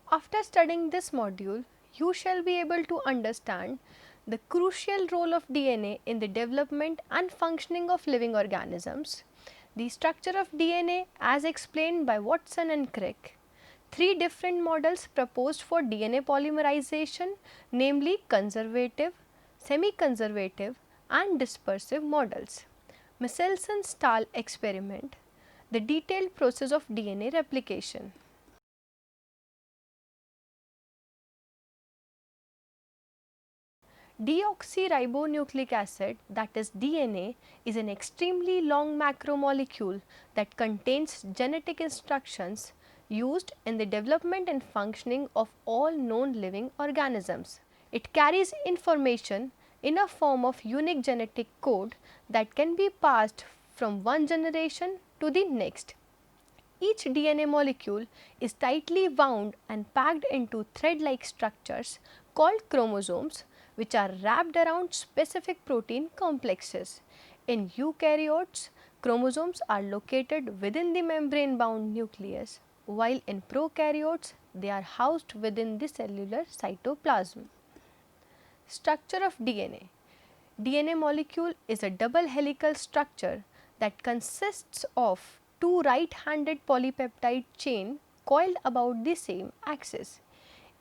After studying this module, you shall be able to understand the crucial role of DNA in the development and functioning of living organisms, the structure of DNA as explained by Watson and Crick, three different models proposed for DNA polymerization, namely conservative, semi-conservative and dispersive models, Michelson-Stahl experiment, the detailed process of DNA replication. Deoxyribonucleic acid, that is DNA, is an extremely long macromolecule that contains genetic instructions used in the development and functioning of all known living organisms. It carries information in a form of unique genetic code that can be passed from one generation to the next. Each DNA molecule is tightly wound and packed into thread-like structures called chromosomes, which are wrapped around specific protein complexes. In eukaryotes, chromosomes are located within the membrane-bound nucleus, while in prokaryotes, they are housed within the cellular cytoplasm. Structure of DNA. DNA molecule is a double helical structure that consists of two right-handed polypeptide chain coiled about the same axis.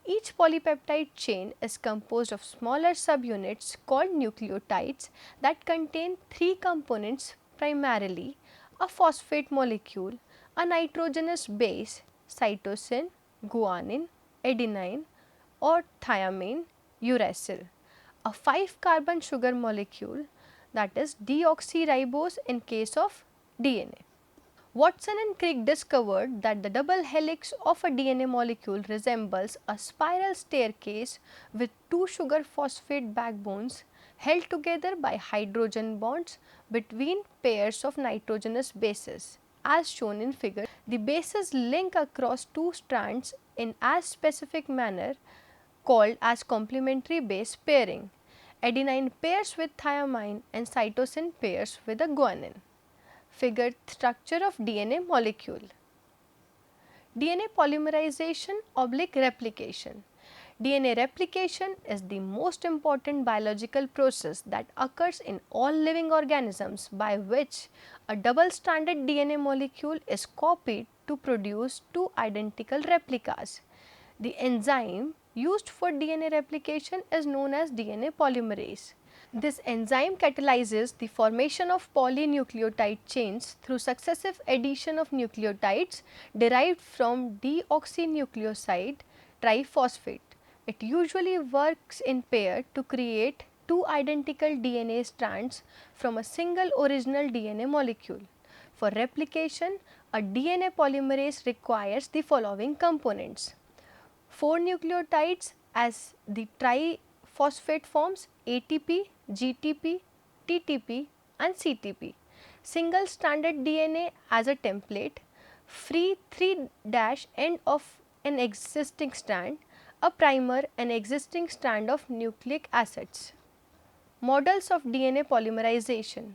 Each polypeptide chain is composed of smaller subunits called nucleotides that contain three components, primarily a phosphate molecule, a nitrogenous base, cytosine, guanine, adenine or thymine, uracil, a 5 carbon sugar molecule, that is deoxyribose in case of DNA. Watson and Crick discovered that the double helix of a DNA molecule resembles a spiral staircase with two sugar phosphate backbones held together by hydrogen bonds between pairs of nitrogenous bases. As shown in figure, the bases link across two strands in as specific manner called as complementary base pairing. Adenine pairs with thymine and cytosine pairs with a guanine. Figure structure of DNA molecule. DNA polymerization / replication. DNA replication is the most important biological process that occurs in all living organisms, by which a double-stranded DNA molecule is copied to produce two identical replicas. The enzyme used for DNA replication is known as DNA polymerase. This enzyme catalyzes the formation of polynucleotide chains through successive addition of nucleotides derived from deoxynucleoside triphosphate. It usually works in pair to create two identical DNA strands from a single original DNA molecule. For replication, a DNA polymerase requires the following components: 4 nucleotides as the triphosphate forms ATP, GTP, TTP and CTP, single stranded DNA as a template, free 3' end of an existing strand, a primer, an existing strand of nucleic acids. Models of DNA polymerization.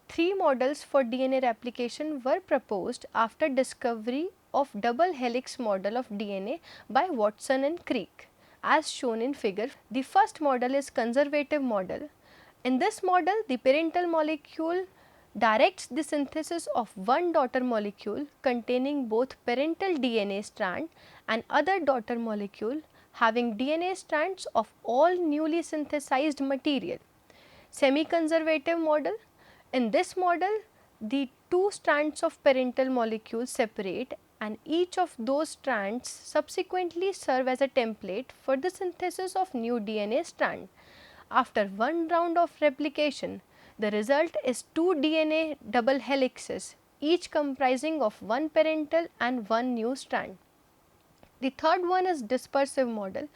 3 models for DNA replication were proposed after discovery of double helix model of DNA by Watson and Crick, as shown in figure. The first model is conservative model. In this model, the parental molecule directs the synthesis of one daughter molecule containing both parental DNA strand and other daughter molecule having DNA strands of all newly synthesized material. Semi-conservative model. In this model, the two strands of parental molecules separate and each of those strands subsequently serve as a template for the synthesis of new DNA strand. After one round of replication, the result is two DNA double helixes, each comprising of one parental and one new strand. The third one is dispersive model.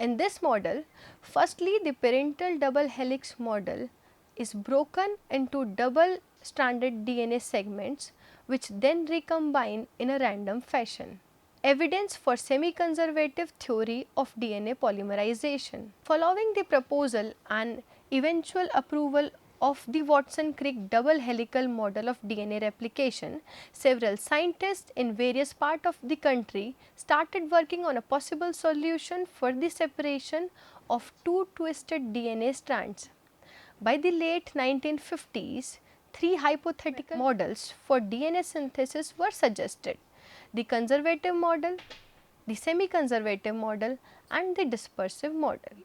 In this model, firstly the parental double helix model is broken into double stranded DNA segments which then recombine in a random fashion. Evidence for semi-conservative theory of DNA polymerization. Following the proposal and eventual approval of the Watson-Crick double helical model of DNA replication, several scientists in various parts of the country started working on a possible solution for the separation of two twisted DNA strands. By the late 1950s, three hypothetical models for DNA synthesis were suggested: the conservative model, the semi-conservative model, and the dispersive model.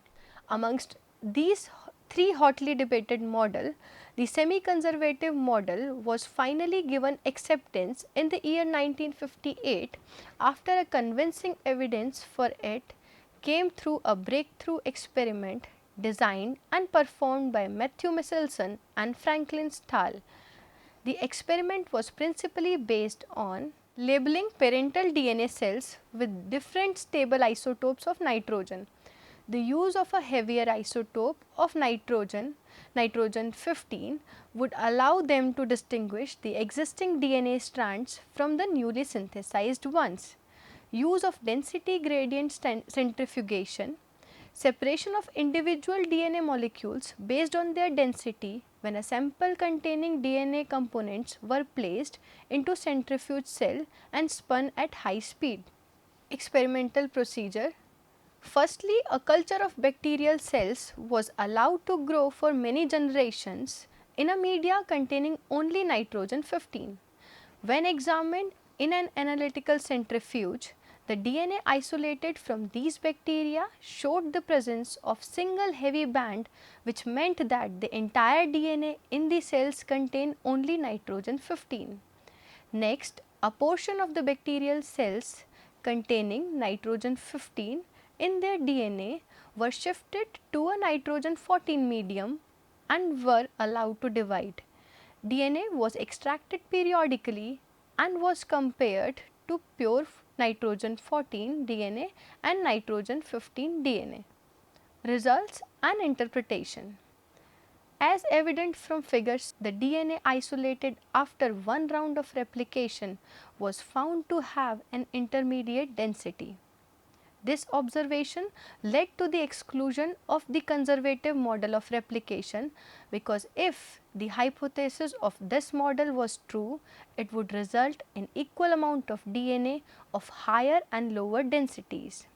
Amongst these three hotly debated models, the semi-conservative model was finally given acceptance in the year 1958 after a convincing evidence for it came through a breakthrough experiment designed and performed by Matthew Michelson and Franklin Stahl. The experiment was principally based on labeling parental DNA cells with different stable isotopes of nitrogen. The use of a heavier isotope of nitrogen, nitrogen 15, would allow them to distinguish the existing DNA strands from the newly synthesized ones. Use of density gradient centrifugation, separation of individual DNA molecules based on their density when a sample containing DNA components were placed into centrifuge cell and spun at high speed. Experimental procedure. Firstly, a culture of bacterial cells was allowed to grow for many generations in a media containing only nitrogen 15. When examined in an analytical centrifuge, the DNA isolated from these bacteria showed the presence of single heavy band, which meant that the entire DNA in the cells contained only nitrogen 15. Next, a portion of the bacterial cells containing nitrogen 15 in their DNA were shifted to a nitrogen 14 medium and were allowed to divide. DNA was extracted periodically and was compared to pure nitrogen 14 DNA and nitrogen 15 DNA. Results and interpretation. As evident from figures, the DNA isolated after one round of replication was found to have an intermediate density. This observation led to the exclusion of the conservative model of replication, because if the hypothesis of this model was true, it would result in equal amount of DNA of higher and lower densities.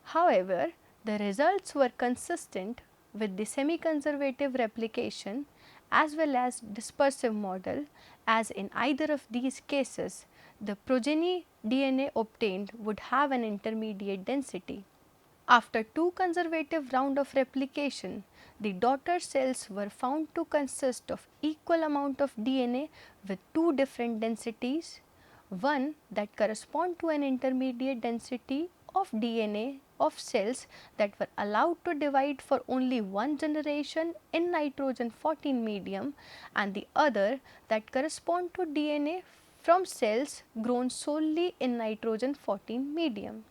However, the results were consistent with the semi-conservative replication as well as dispersive model, as in either of these cases the progeny DNA obtained would have an intermediate density. After two conservative rounds of replication, the daughter cells were found to consist of equal amount of DNA with two different densities, one that correspond to an intermediate density of DNA of cells that were allowed to divide for only one generation in nitrogen 14 medium, and the other that correspond to DNA from cells grown solely in nitrogen 14 medium.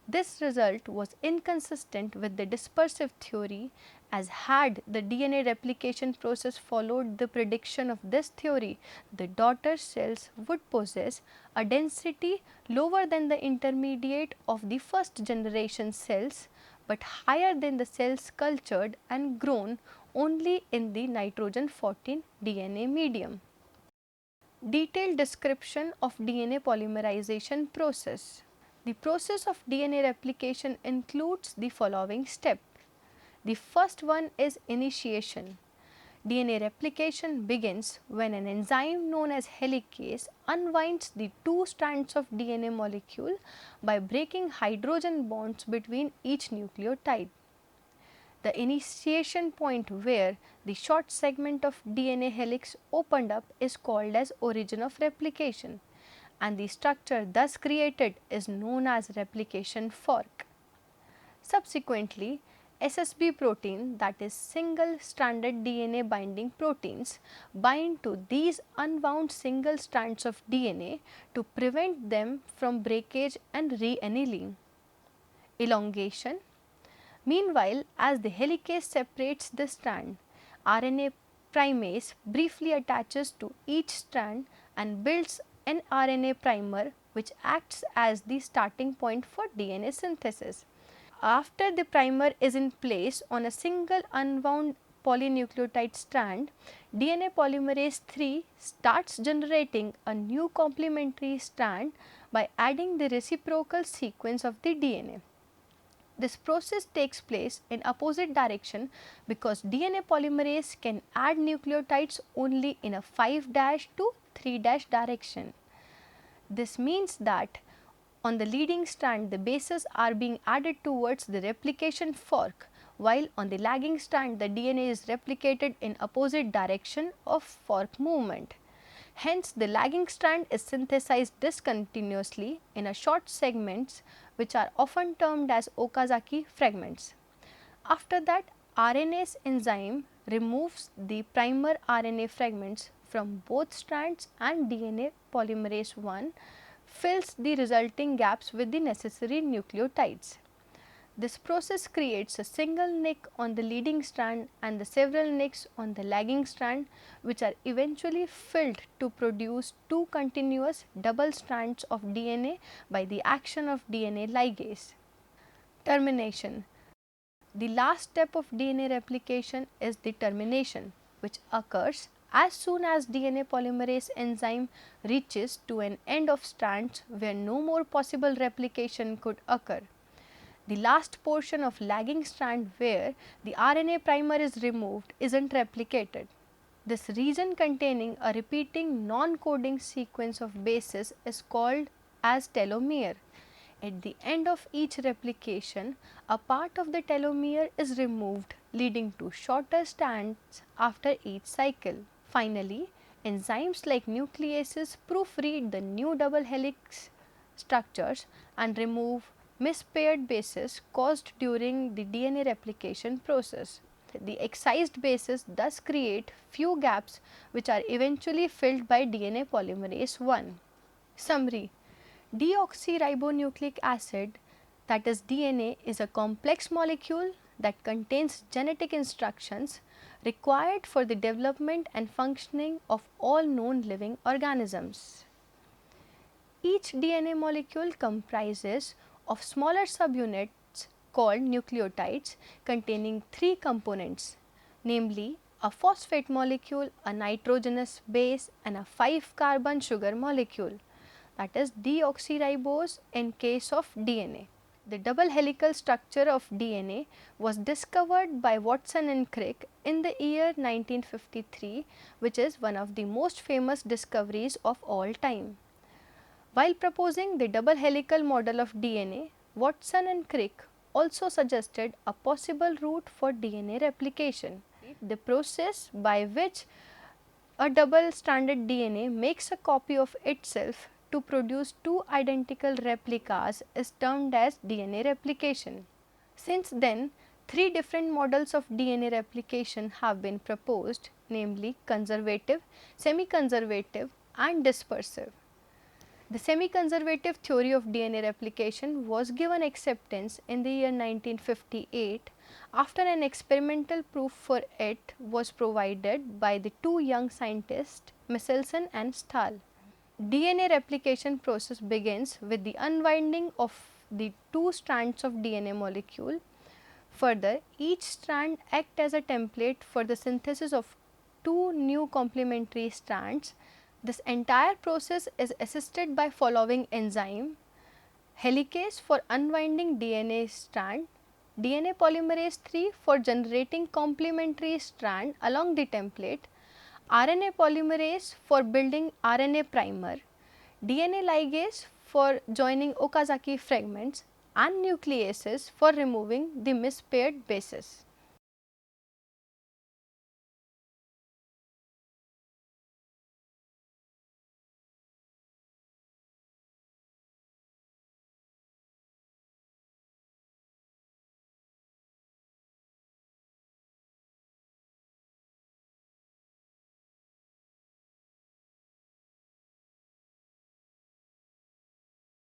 This result was inconsistent with the dispersive theory, as had the DNA replication process followed the prediction of this theory, the daughter cells would possess a density lower than the intermediate of the first generation cells, but higher than the cells cultured and grown only in the nitrogen 14 DNA medium. Detailed description of DNA polymerization process. The process of DNA replication includes the following steps. The first one is initiation. DNA replication begins when an enzyme known as helicase unwinds the two strands of DNA molecule by breaking hydrogen bonds between each nucleotide. The initiation point where the short segment of DNA helix opened up is called as origin of replication, and the structure thus created is known as replication fork. Subsequently, SSB protein, that is single stranded DNA binding proteins, bind to these unwound single strands of DNA to prevent them from breakage and re-annealing. Elongation. Meanwhile, as the helicase separates the strand, RNA primase briefly attaches to each strand and builds an RNA primer, which acts as the starting point for DNA synthesis. After the primer is in place on a single unwound polynucleotide strand, DNA polymerase III starts generating a new complementary strand by adding the reciprocal sequence of the DNA. This process takes place in opposite direction because DNA polymerase can add nucleotides only in a 5' to 3' direction. This means that on the leading strand the bases are being added towards the replication fork, while on the lagging strand the DNA is replicated in opposite direction of fork movement. Hence, the lagging strand is synthesized discontinuously in a short segments which are often termed as Okazaki fragments. After that, RNase enzyme removes the primer RNA fragments from both strands and DNA polymerase I fills the resulting gaps with the necessary nucleotides. This process creates a single nick on the leading strand and the several nicks on the lagging strand, which are eventually filled to produce two continuous double strands of DNA by the action of DNA ligase. Termination. The last step of DNA replication is the termination, which occurs as soon as DNA polymerase enzyme reaches to an end of strands where no more possible replication could occur. The last portion of lagging strand where the RNA primer is removed isn't replicated. This region containing a repeating non-coding sequence of bases is called as telomere. At the end of each replication, a part of the telomere is removed, leading to shorter strands after each cycle. Finally, enzymes like nucleases proofread the new double helix structures and remove mispaired bases caused during the DNA replication process. The excised bases thus create few gaps which are eventually filled by DNA polymerase I. Summary: deoxyribonucleic acid, that is DNA, is a complex molecule that contains genetic instructions required for the development and functioning of all known living organisms. Each DNA molecule comprises of smaller subunits called nucleotides containing three components, namely a phosphate molecule, a nitrogenous base and a 5-carbon sugar molecule, that is deoxyribose in case of DNA. The double helical structure of DNA was discovered by Watson and Crick in the year 1953, which is one of the most famous discoveries of all time. While proposing the double helical model of DNA, Watson and Crick also suggested a possible route for DNA replication. The process by which a double-stranded DNA makes a copy of itself to produce two identical replicas is termed as DNA replication. Since then, three different models of DNA replication have been proposed, namely conservative, semi-conservative and dispersive. The semi-conservative theory of DNA replication was given acceptance in the year 1958 after an experimental proof for it was provided by the two young scientists Michelson and Stahl. DNA replication process begins with the unwinding of the two strands of DNA molecule. Further, each strand acts as a template for the synthesis of two new complementary strands. This entire process is assisted by following enzyme: helicase for unwinding DNA strand, DNA polymerase III for generating complementary strand along the template, RNA polymerase for building RNA primer, DNA ligase for joining Okazaki fragments and nucleases for removing the mispaired bases.